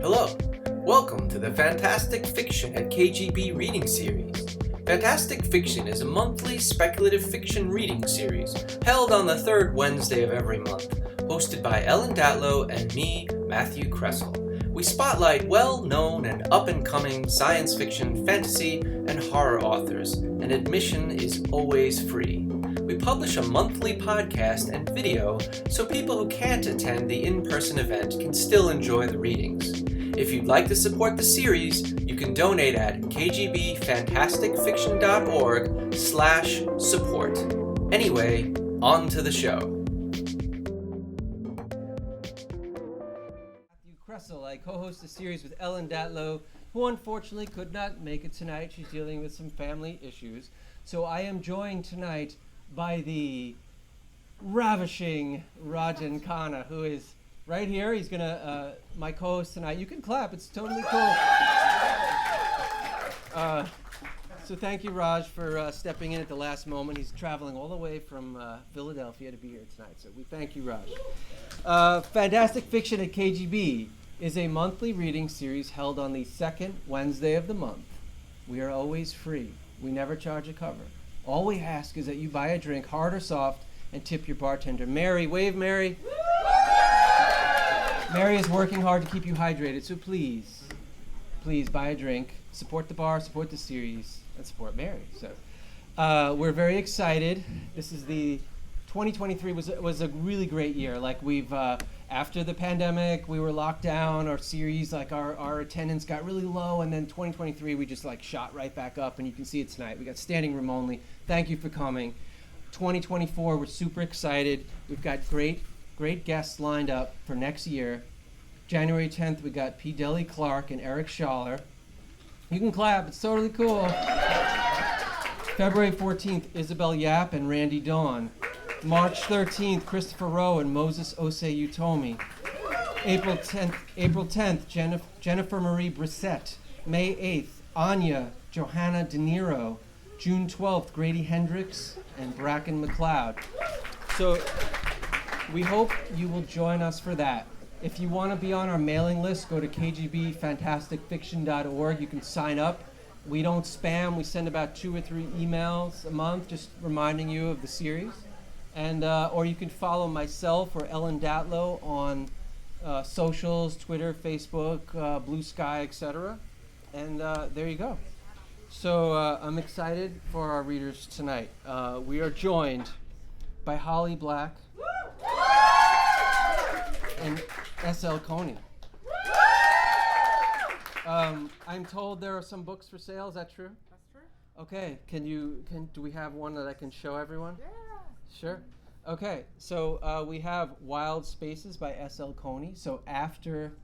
Hello, welcome to the Fantastic Fiction at KGB reading series. Fantastic Fiction is a monthly speculative fiction reading series held on the third Wednesday of every month, hosted by Ellen Datlow and me, Matthew Kressel. We spotlight well-known and up-and-coming science fiction, fantasy, and horror authors, and admission is always free. We publish a monthly podcast and video so people who can't attend the in-person event can still enjoy the readings. If you'd like to support the series, you can donate at kgbfantasticfiction.org/support. Anyway, on to the show. Matthew Kressel. I co-host the series with Ellen Datlow, who unfortunately could not make it tonight. She's dealing with some family issues. So I am joined tonight by the ravishing Rajan Khanna, who is right here. He's gonna my co-host tonight. You can clap. It's totally cool. So thank you, Raj, for stepping in at the last moment. He's traveling all the way from Philadelphia to be here tonight. So we thank you, Raj. Fantastic Fiction at KGB is a monthly reading series held on the second Wednesday of the month. We are always free. We never charge a cover. All we ask is that you buy a drink, hard or soft, and tip your bartender. Mary, wave, Mary. Mary is working hard to keep you hydrated, so please buy a drink, support the bar, support the series, and support Mary. So we're very excited. This is the 2023 was a really great year. Like we've after the pandemic, we were locked down. Our series, like our attendance got really low, and then 2023 we just like shot right back up, and you can see it tonight. We got standing room only. Thank you for coming. 2024, we're super excited. We've got great guests lined up for next year. January 10th, we got P. Deli Clark and Eric Schaller. You can clap, it's totally cool. February 14th, Isabel Yap and Randy Dawn. March 13th, Christopher Rowe and Moses Osei Utomi. April 10th, Jennifer Marie Brissett. May 8th, Anya Johanna De Niro. June 12th, Grady Hendricks and Bracken McLeod. So we hope you will join us for that. If you want to be on our mailing list, go to kgbfantasticfiction.org. You can sign up. We don't spam. We send about 2 or 3 emails a month just reminding you of the series. And or you can follow myself or Ellen Datlow on socials, Twitter, Facebook, Blue Sky, etc. And there you go. So I'm excited for our readers tonight. We are joined by Holly Black and S.L. Coney. I'm told there are some books for sale. Is that true? That's true. Okay. Do we have one that I can show everyone? Yeah. Sure. Okay. So we have Wild Spaces by S.L. Coney. So after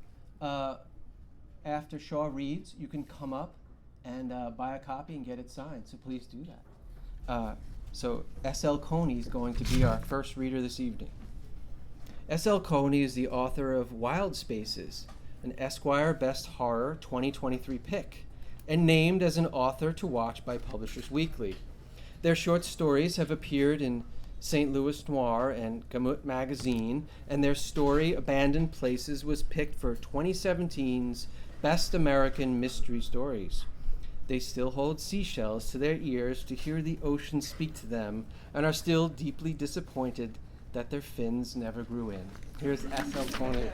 Shaw reads, you can come up and buy a copy and get it signed. So please do that. So S.L. Coney is going to be our first reader this evening. S.L. Coney is the author of Wild Spaces, an Esquire Best Horror 2023 pick, and named as an author to watch by Publishers Weekly. Their short stories have appeared in St. Louis Noir and Gamut Magazine, and their story, Abandoned Places, was picked for 2017's Best American Mystery Stories. They still hold seashells to their ears to hear the ocean speak to them, and are still deeply disappointed that their fins never grew in. Here's S.L. Coney.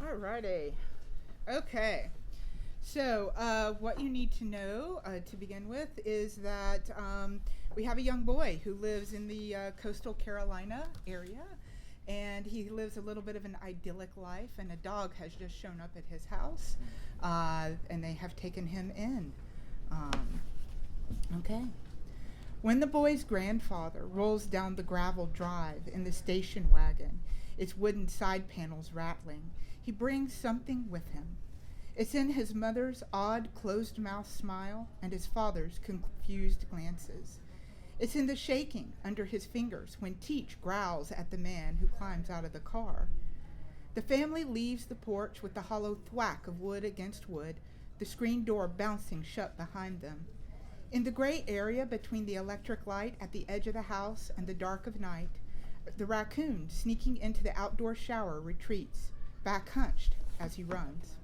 Alrighty. Okay. So what you need to know to begin with is that we have a young boy who lives in the coastal Carolina area, and he lives a little bit of an idyllic life, and a dog has just shown up at his house, and they have taken him in. Okay. When the boy's grandfather rolls down the gravel drive in the station wagon, its wooden side panels rattling, he brings something with him. It's in his mother's odd closed-mouth smile and his father's confused glances. It's in the shaking under his fingers when Teach growls at the man who climbs out of the car. The family leaves the porch with the hollow thwack of wood against wood, the screen door bouncing shut behind them. In the gray area between the electric light at the edge of the house and the dark of night, the raccoon sneaking into the outdoor shower retreats, back hunched as he runs.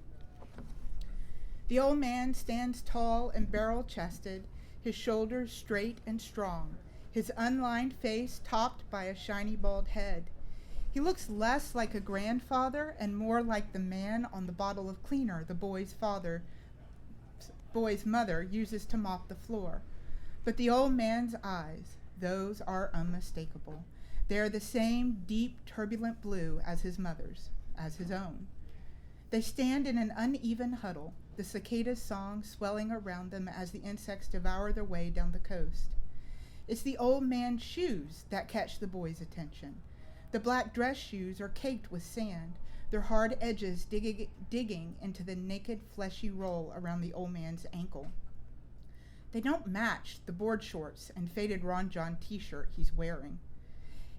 The old man stands tall and barrel-chested, his shoulders straight and strong, his unlined face topped by a shiny bald head. He looks less like a grandfather and more like the man on the bottle of cleaner the boy's mother uses to mop the floor. But the old man's eyes, those are unmistakable. They are the same deep, turbulent blue as his mother's, as his own. They stand in an uneven huddle, the cicadas' song swelling around them as the insects devour their way down the coast. It's the old man's shoes that catch the boy's attention. The black dress shoes are caked with sand, their hard edges digging into the naked, fleshy roll around the old man's ankle. They don't match the board shorts and faded Ron John t-shirt he's wearing.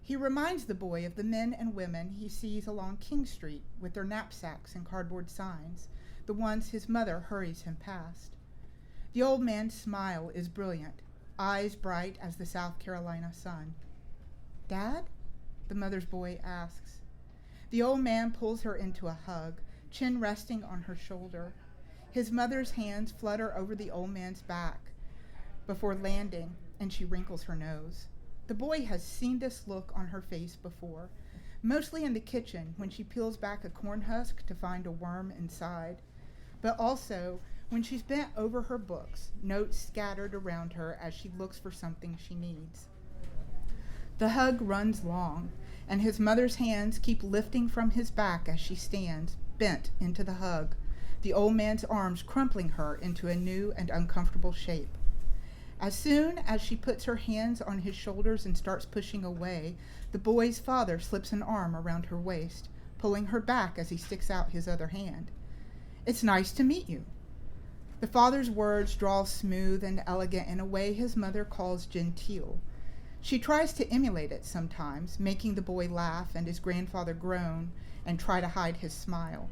He reminds the boy of the men and women he sees along King Street with their knapsacks and cardboard signs, the ones his mother hurries him past. The old man's smile is brilliant, eyes bright as the South Carolina sun. "Dad?" the mother's boy asks. The old man pulls her into a hug, chin resting on her shoulder. His mother's hands flutter over the old man's back before landing, and she wrinkles her nose. The boy has seen this look on her face before, mostly in the kitchen when she peels back a corn husk to find a worm inside, but also when she's bent over her books, notes scattered around her as she looks for something she needs. The hug runs long, and his mother's hands keep lifting from his back as she stands, bent into the hug, the old man's arms crumpling her into a new and uncomfortable shape. As soon as she puts her hands on his shoulders and starts pushing away, the boy's father slips an arm around her waist, pulling her back as he sticks out his other hand. "It's nice to meet you." The father's words draw smooth and elegant in a way his mother calls genteel. She tries to emulate it sometimes, making the boy laugh and his grandfather groan and try to hide his smile.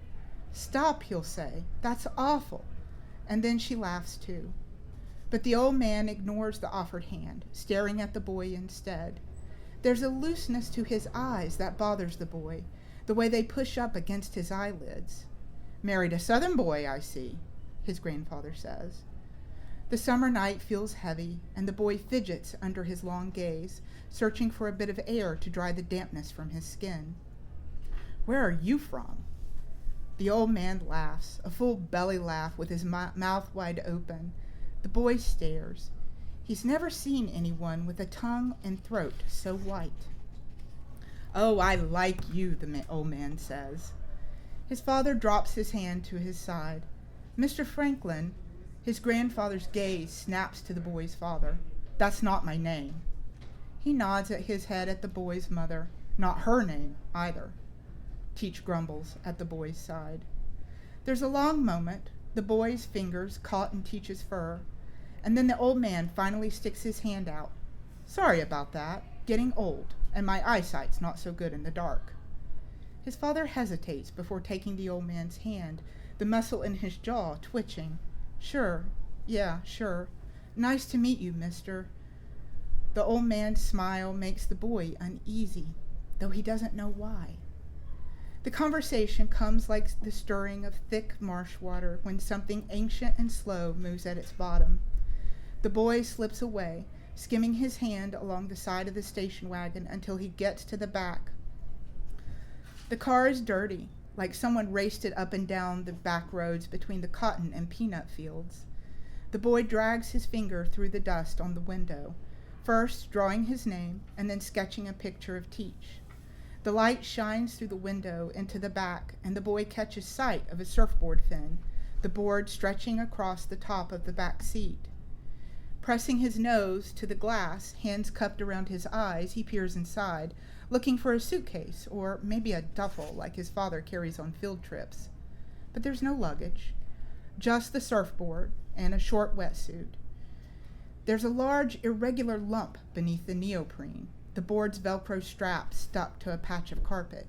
"Stop," he'll say, "that's awful." And then she laughs too. But the old man ignores the offered hand, staring at the boy instead. There's a looseness to his eyes that bothers the boy, the way they push up against his eyelids. "Married a Southern boy, I see," his grandfather says. The summer night feels heavy, and the boy fidgets under his long gaze, searching for a bit of air to dry the dampness from his skin. "Where are you from?" The old man laughs, a full belly laugh with his mouth wide open. The boy stares. He's never seen anyone with a tongue and throat so white. "Oh, I like you," the old man says. His father drops his hand to his side. "Mr. Franklin," his grandfather's gaze snaps to the boy's father. "That's not my name." He nods at his head at the boy's mother. "Not her name, either." Teach grumbles at the boy's side. There's a long moment, the boy's fingers caught in Teach's fur, and then the old man finally sticks his hand out. "Sorry about that. Getting old, and my eyesight's not so good in the dark." His father hesitates before taking the old man's hand, the muscle in his jaw twitching. "Sure, yeah, sure. Nice to meet you, mister." The old man's smile makes the boy uneasy, though he doesn't know why. The conversation comes like the stirring of thick marsh water when something ancient and slow moves at its bottom. The boy slips away, skimming his hand along the side of the station wagon until he gets to the back. The car is dirty, like someone raced it up and down the back roads between the cotton and peanut fields. The boy drags his finger through the dust on the window, first drawing his name and then sketching a picture of Teach. The light shines through the window into the back, and the boy catches sight of a surfboard fin, the board stretching across the top of the back seat. Pressing his nose to the glass, hands cupped around his eyes, he peers inside, looking for a suitcase or maybe a duffel like his father carries on field trips. But there's no luggage, just the surfboard and a short wetsuit. There's a large, irregular lump beneath the neoprene, the board's Velcro strap stuck to a patch of carpet.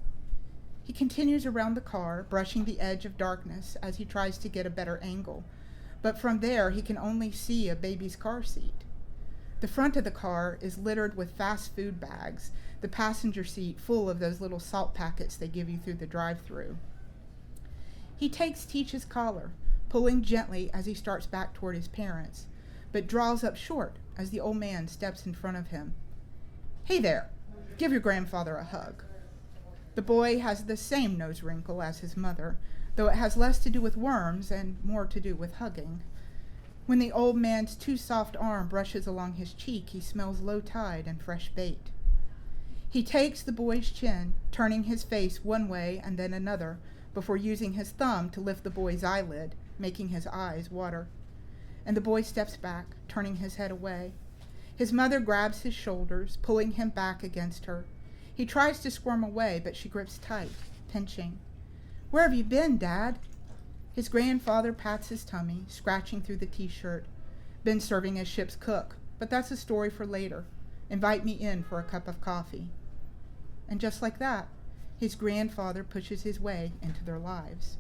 He continues around the car, brushing the edge of darkness as he tries to get a better angle, but from there he can only see a baby's car seat. The front of the car is littered with fast food bags, the passenger seat full of those little salt packets they give you through the drive-thru. He takes Teach's collar, pulling gently as he starts back toward his parents, but draws up short as the old man steps in front of him. "Hey there, give your grandfather a hug." The boy has the same nose wrinkle as his mother, though it has less to do with worms and more to do with hugging. When the old man's too soft arm brushes along his cheek, he smells low tide and fresh bait. He takes the boy's chin, turning his face one way and then another, before using his thumb to lift the boy's eyelid, making his eyes water. And the boy steps back, turning his head away. His mother grabs his shoulders, pulling him back against her. He tries to squirm away, but she grips tight, pinching. "Where have you been, Dad?" His grandfather pats his tummy, scratching through the t-shirt. "Been serving as ship's cook, but that's a story for later. Invite me in for a cup of coffee." And just like that, his grandfather pushes his way into their lives.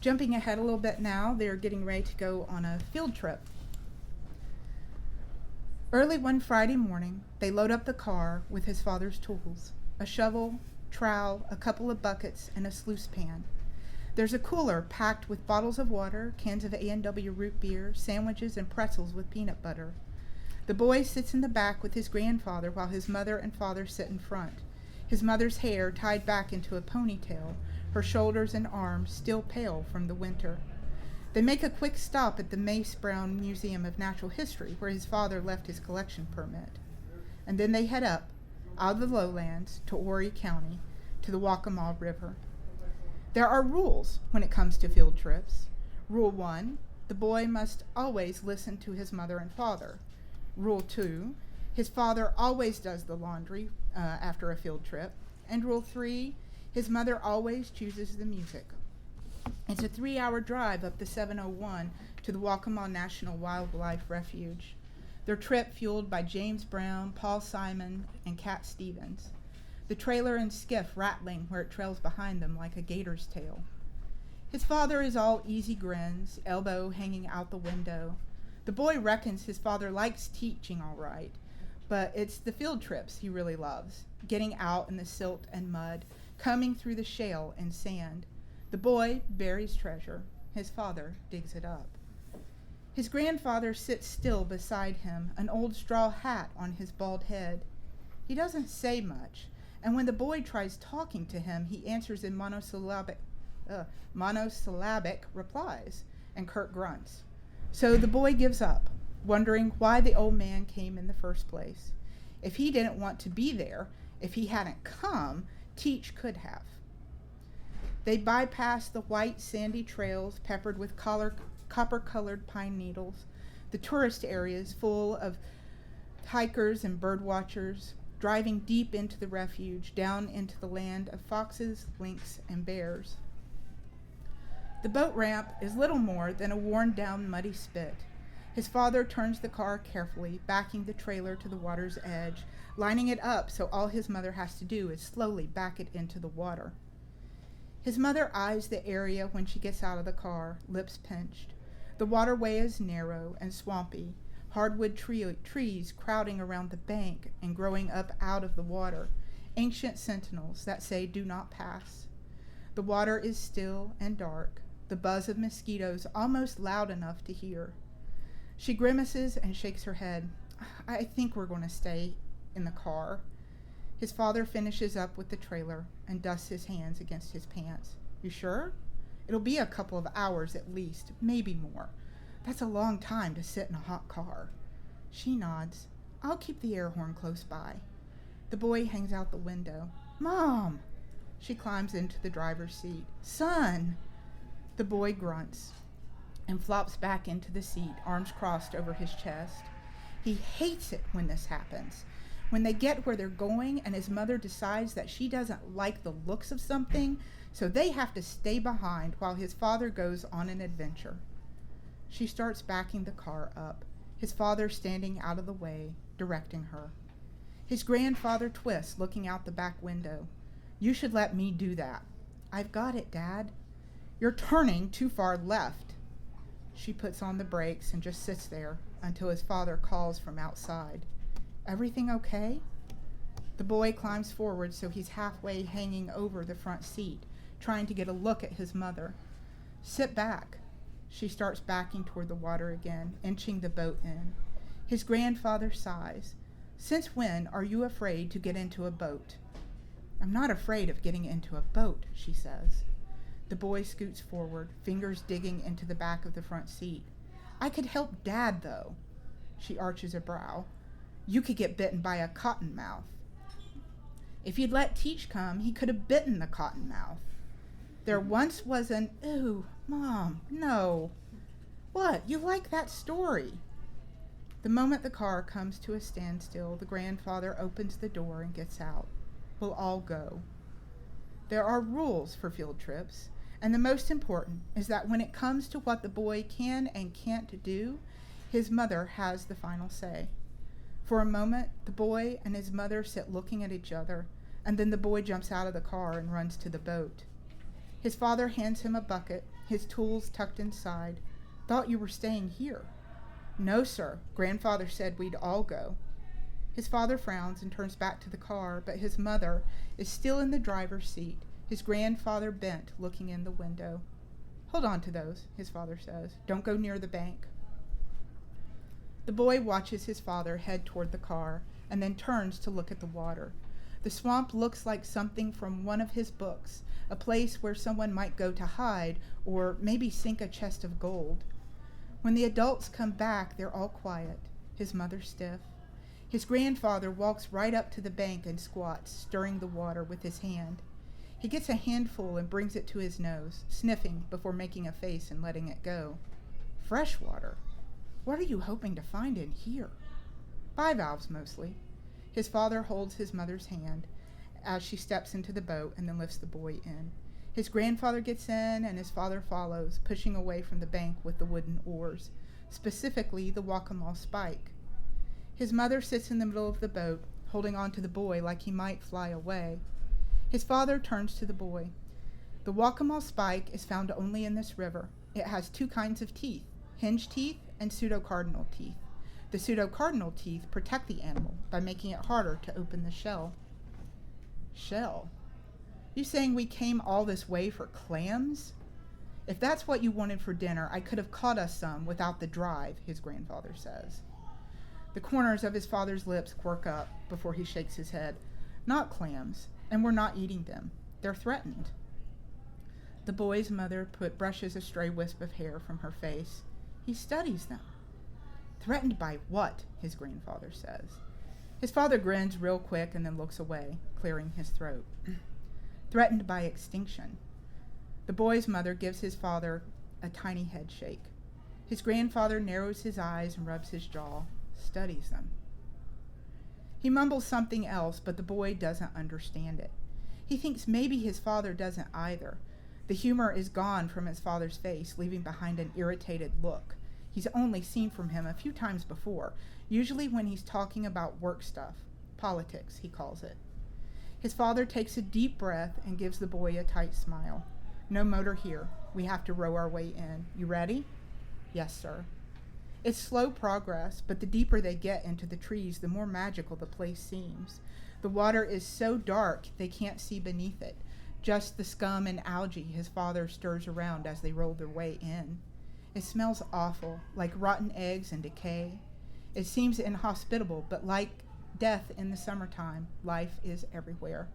Jumping ahead a little bit now, they're getting ready to go on a field trip. Early one Friday morning, they load up the car with his father's tools, a shovel, trowel, a couple of buckets, and a sluice pan. There's a cooler packed with bottles of water, cans of A&W root beer, sandwiches, and pretzels with peanut butter. The boy sits in the back with his grandfather while his mother and father sit in front, his mother's hair tied back into a ponytail, her shoulders and arms still pale from the winter. They make a quick stop at the Mace Brown Museum of Natural History, where his father left his collection permit. And then they head up, out of the lowlands, to Horry County, to the Waccamaw River. There are rules when it comes to field trips. Rule 1, the boy must always listen to his mother and father. Rule 2, his father always does the laundry after a field trip. And Rule 3, his mother always chooses the music. It's a 3-hour drive up the 701 to the Waccamaw National Wildlife Refuge. Their trip fueled by James Brown, Paul Simon, and Cat Stevens. The trailer and skiff rattling where it trails behind them like a gator's tail. His father is all easy grins, elbow hanging out the window. The boy reckons his father likes teaching all right, but it's the field trips he really loves, getting out in the silt and mud, combing through the shale and sand. The boy buries treasure. His father digs it up. His grandfather sits still beside him, an old straw hat on his bald head. He doesn't say much, and when the boy tries talking to him, he answers in monosyllabic replies and curt grunts. So the boy gives up, wondering why the old man came in the first place. If he didn't want to be there, if he hadn't come, Teach could have. They bypass the white sandy trails peppered with copper-colored pine needles, the tourist areas full of hikers and bird watchers, driving deep into the refuge, down into the land of foxes, lynx, and bears. The boat ramp is little more than a worn-down muddy spit. His father turns the car carefully, backing the trailer to the water's edge, lining it up so all his mother has to do is slowly back it into the water. His mother eyes the area when she gets out of the car, lips pinched. The waterway is narrow and swampy, hardwood trees crowding around the bank and growing up out of the water, ancient sentinels that say do not pass. The water is still and dark, the buzz of mosquitoes almost loud enough to hear. She grimaces and shakes her head. "I think we're going to stay in the car." His father finishes up with the trailer and dusts his hands against his pants. "You sure? It'll be a couple of hours at least, maybe more. That's a long time to sit in a hot car." She nods. "I'll keep the air horn close by." The boy hangs out the window. "Mom!" She climbs into the driver's seat. "Son!" The boy grunts and flops back into the seat, arms crossed over his chest. He hates it when this happens. When they get where they're going and his mother decides that she doesn't like the looks of something, so they have to stay behind while his father goes on an adventure. She starts backing the car up, his father standing out of the way, directing her. His grandfather twists, looking out the back window. "You should let me do that." "I've got it, Dad." "You're turning too far left." She puts on the brakes and just sits there until his father calls from outside. Everything okay? The boy climbs forward so he's halfway hanging over the front seat, trying to get a look at his mother. Sit back. She starts backing toward the water again, inching the boat in. His grandfather sighs. Since when are you afraid to get into a boat? I'm not afraid of getting into a boat, she says. The boy scoots forward, fingers digging into the back of the front seat. I could help Dad, though. She arches a brow. You could get bitten by a cottonmouth. If you'd let Teach come, he could have bitten the cottonmouth. There once was an... Ooh, Mom, no. What? You like that story? The moment the car comes to a standstill, the grandfather opens the door and gets out. We'll all go. There are rules for field trips, and the most important is that when it comes to what the boy can and can't do, his mother has the final say. For a moment, the boy and his mother sit looking at each other, and then the boy jumps out of the car and runs to the boat. His father hands him a bucket, his tools tucked inside. Thought you were staying here. No, sir. Grandfather said we'd all go. His father frowns and turns back to the car, but his mother is still in the driver's seat, his grandfather bent, looking in the window. Hold on to those, his father says. Don't go near the bank. The boy watches his father head toward the car and then turns to look at the water. The swamp looks like something from one of his books, a place where someone might go to hide or maybe sink a chest of gold. When the adults come back, they're all quiet, his mother stiff. His grandfather walks right up to the bank and squats, stirring the water with his hand. He gets a handful and brings it to his nose, sniffing before making a face and letting it go. Fresh water? What are you hoping to find in here? Bivalves, mostly. His father holds his mother's hand as she steps into the boat and then lifts the boy in. His grandfather gets in and his father follows, pushing away from the bank with the wooden oars, specifically the whack-a-mole spike. His mother sits in the middle of the boat, holding on to the boy like he might fly away. His father turns to the boy. The whack-a-mole spike is found only in this river. It has two kinds of teeth, hinge teeth and pseudocardinal teeth. The pseudocardinal teeth protect the animal by making it harder to open the shell. Shell? You saying we came all this way for clams? If that's what you wanted for dinner, I could have caught us some without the drive, his grandfather says. The corners of his father's lips quirk up before he shakes his head. Not clams, and we're not eating them. They're threatened. The boy's mother brushes a stray wisp of hair from her face. He studies them. Threatened by what? His grandfather says. His father grins real quick and then looks away, clearing his throat. Threatened by extinction. The boy's mother gives his father a tiny head shake. His grandfather narrows his eyes and rubs his jaw, studies them. He mumbles something else, but the boy doesn't understand it. He thinks maybe his father doesn't either. The humor is gone from his father's face, leaving behind an irritated look. He's only seen from him a few times before, usually when he's talking about work stuff. Politics, he calls it. His father takes a deep breath and gives the boy a tight smile. No motor here. We have to row our way in. You ready? Yes, sir. It's slow progress, but the deeper they get into the trees, the more magical the place seems. The water is so dark they can't see beneath it, just the scum and algae his father stirs around as they roll their way in. It smells awful, like rotten eggs and decay. It seems inhospitable, but like death in the summertime, life is everywhere.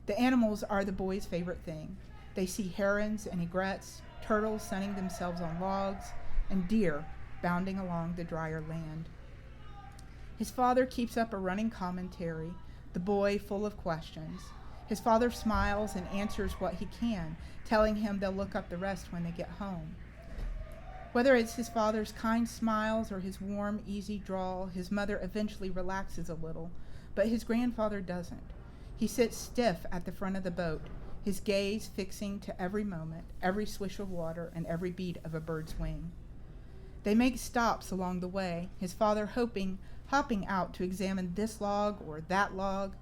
The animals are the boy's favorite thing. They see herons and egrets, turtles sunning themselves on logs, and deer bounding along the drier land. His father keeps up a running commentary, the boy full of questions. His father smiles and answers what he can, telling him they'll look up the rest when they get home. Whether it's his father's kind smiles or his warm, easy drawl, his mother eventually relaxes a little, but his grandfather doesn't. He sits stiff at the front of the boat, his gaze fixing to every moment, every swish of water, and every beat of a bird's wing. They make stops along the way, his father hopping out to examine this log or that log,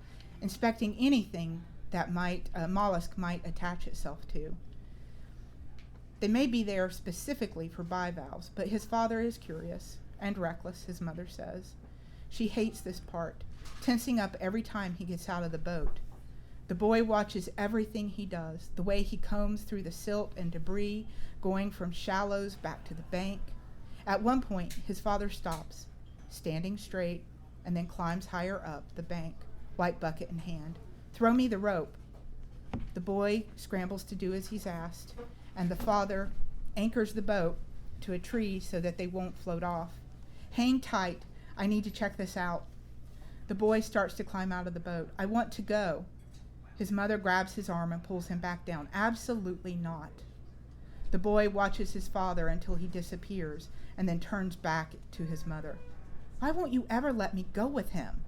inspecting anything that a mollusk might attach itself to. They may be there specifically for bivalves, but his father is curious and reckless, his mother says. She hates this part, tensing up every time he gets out of the boat. The boy watches everything he does, the way he combs through the silt and debris, going from shallows back to the bank. At one point, his father stops, standing straight, and then climbs higher up the bank, white bucket in hand. "Throw me the rope." The boy scrambles to do as he's asked, and the father anchors the boat to a tree so that they won't float off. "Hang tight. I need to check this out." The boy starts to climb out of the boat. "I want to go." His mother grabs his arm and pulls him back down. "Absolutely not." The boy watches his father until he disappears and then turns back to his mother. "Why won't you ever let me go with him?"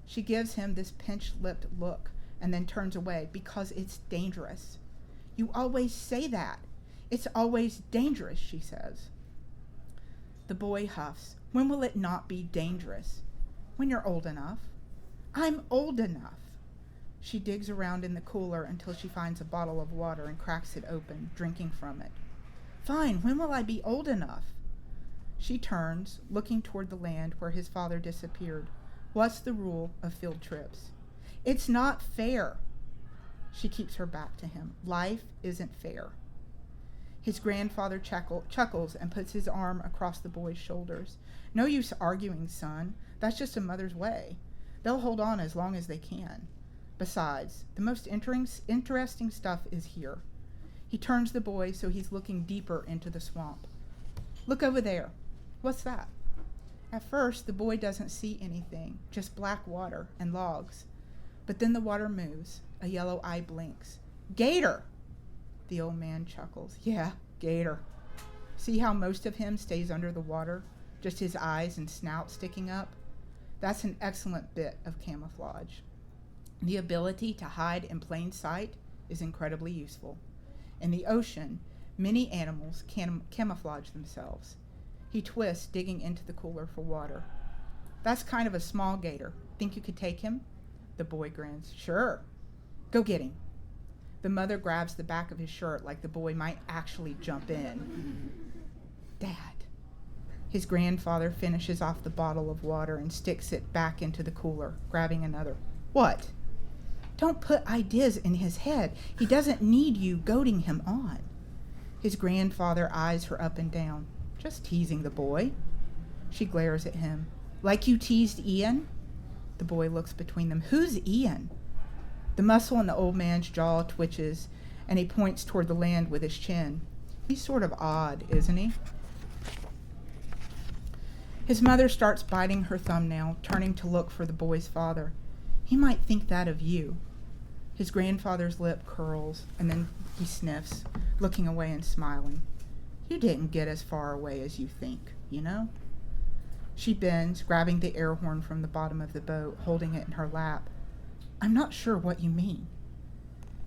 She gives him this pinched-lipped look and then turns away. "Because it's dangerous." "You always say that. It's always dangerous," she says. The boy huffs. "When will it not be dangerous?" "When you're old enough." "I'm old enough." She digs around in the cooler until she finds a bottle of water and cracks it open, drinking from it. "Fine, when will I be old enough?" She turns, looking toward the land where his father disappeared. What's the rule of field trips? "It's not fair." She keeps her back to him. "Life isn't fair." His grandfather chuckles and puts his arm across the boy's shoulders. "No use arguing, son. That's just a mother's way. They'll hold on as long as they can. Besides, the most interesting stuff is here." He turns the boy so he's looking deeper into the swamp. "Look over there." "What's that?" At first, the boy doesn't see anything, just black water and logs. But then the water moves. A yellow eye blinks. "Gator!" The old man chuckles. "Yeah, gator. See how most of him stays under the water? Just his eyes and snout sticking up? That's an excellent bit of camouflage. The ability to hide in plain sight is incredibly useful. In the ocean, many animals can camouflage themselves." He twists, digging into the cooler for water. "That's kind of a small gator. Think you could take him?" The boy grins. "Sure. Go get him." The mother grabs the back of his shirt like the boy might actually jump in. "Dad." His grandfather finishes off the bottle of water and sticks it back into the cooler, grabbing another. "What?" "Don't put ideas in his head. He doesn't need you goading him on." His grandfather eyes her up and down. "Just teasing the boy." She glares at him. "Like you teased Ian?" The boy looks between them. "Who's Ian?" The muscle in the old man's jaw twitches, and he points toward the land with his chin. "He's sort of odd, isn't he?" His mother starts biting her thumbnail, turning to look for the boy's father. "He might think that of you." His grandfather's lip curls, and then he sniffs, looking away and smiling. "You didn't get as far away as you think, you know?" She bends, grabbing the air horn from the bottom of the boat, holding it in her lap. "I'm not sure what you mean."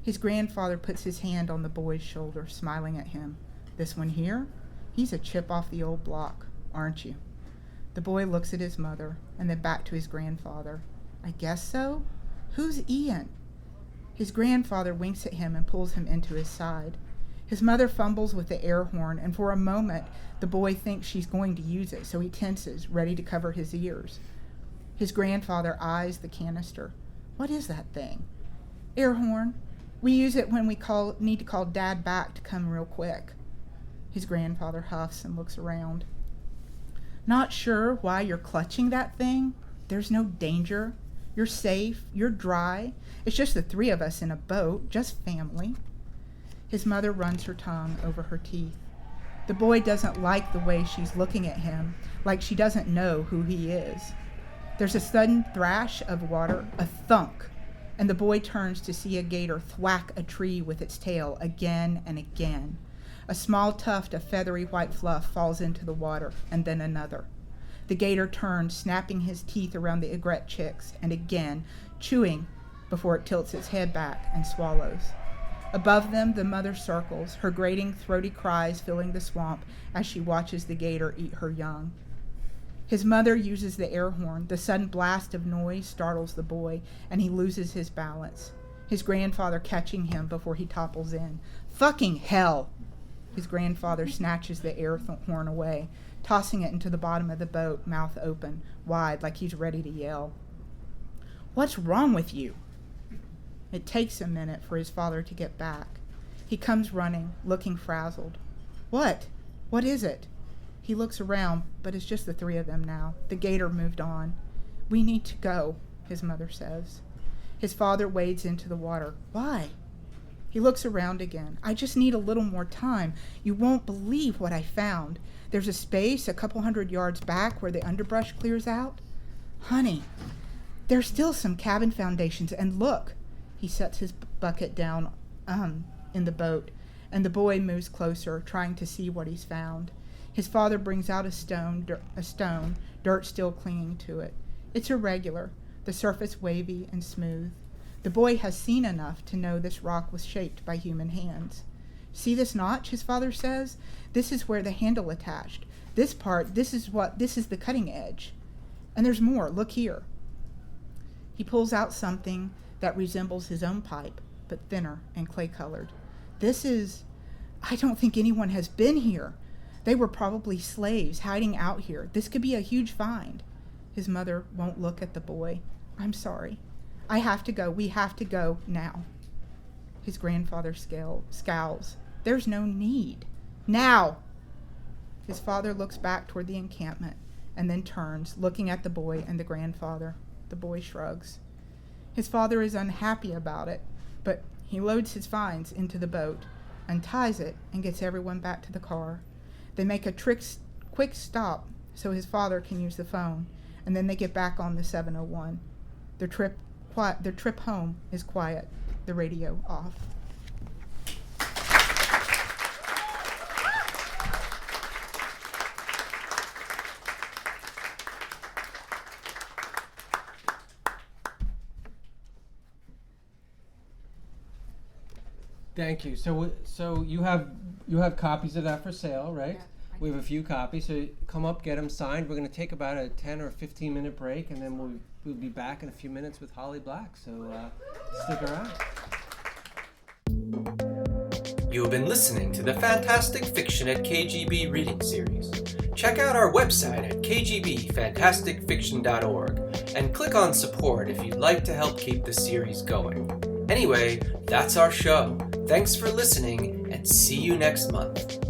His grandfather puts his hand on the boy's shoulder, smiling at him. "This one here? He's a chip off the old block, aren't you?" The boy looks at his mother, and then back to his grandfather. "I guess so. Who's Ian?" His grandfather winks at him and pulls him into his side. His mother fumbles with the air horn, and for a moment the boy thinks she's going to use it, so he tenses, ready to cover his ears. His grandfather eyes the canister. "What is that thing?" "Air horn. We use it when we need to call Dad back to come real quick." His grandfather huffs and looks around. "Not sure why you're clutching that thing? There's no danger. You're safe. You're dry. It's just the three of us in a boat, just family." His mother runs her tongue over her teeth. The boy doesn't like the way she's looking at him, like she doesn't know who he is. There's a sudden thrash of water, a thunk, and the boy turns to see a gator thwack a tree with its tail again and again. A small tuft of feathery white fluff falls into the water, and then another. The gator turns, snapping his teeth around the egret chicks, and again, chewing before it tilts its head back and swallows. Above them, the mother circles, her grating, throaty cries filling the swamp as she watches the gator eat her young. His mother uses the air horn. The sudden blast of noise startles the boy, and he loses his balance, his grandfather catching him before he topples in. "Fucking hell!" His grandfather snatches the air horn away, tossing it into the bottom of the boat, mouth open, wide, like he's ready to yell. What's wrong with you? It takes a minute for his father to get back. He comes running, looking frazzled. What? What is it? He looks around, but it's just the three of them now. The gator moved on. We need to go, his mother says. His father wades into the water. Why? He looks around again. I just need a little more time. You won't believe what I found. There's a space a couple 100 yards back where the underbrush clears out. Honey, there's still some cabin foundations, and look. He sets his bucket down in the boat, and the boy moves closer, trying to see what he's found. His father brings out a stone, dirt still clinging to it. It's irregular, the surface wavy and smooth. The boy has seen enough to know this rock was shaped by human hands. See this notch, his father says? This is where the handle attached. This part, this is the cutting edge. And there's more, look here. He pulls out something that resembles his own pipe, but thinner and clay-colored. I don't think anyone has been here. They were probably slaves hiding out here. This could be a huge find. His mother won't look at the boy. I'm sorry. I have to go. We have to go now. His grandfather scowls. There's no need. Now! His father looks back toward the encampment and then turns, looking at the boy and the grandfather. The boy shrugs. His father is unhappy about it, but he loads his finds into the boat, unties it, and gets everyone back to the car. They make a quick stop so his father can use the phone, and then they get back on the 701. Their trip home is quiet, the radio off. Thank you. So you have copies of that for sale, right? Yeah, we have a few copies. So come up, get them signed. We're going to take about a 10 or 15 minute break, and then we'll be back in a few minutes with Holly Black. So stick around. You have been listening to the Fantastic Fiction at KGB reading series. Check out our website at kgbfantasticfiction.org and click on support if you'd like to help keep the series going. Anyway, that's our show. Thanks for listening, and see you next month.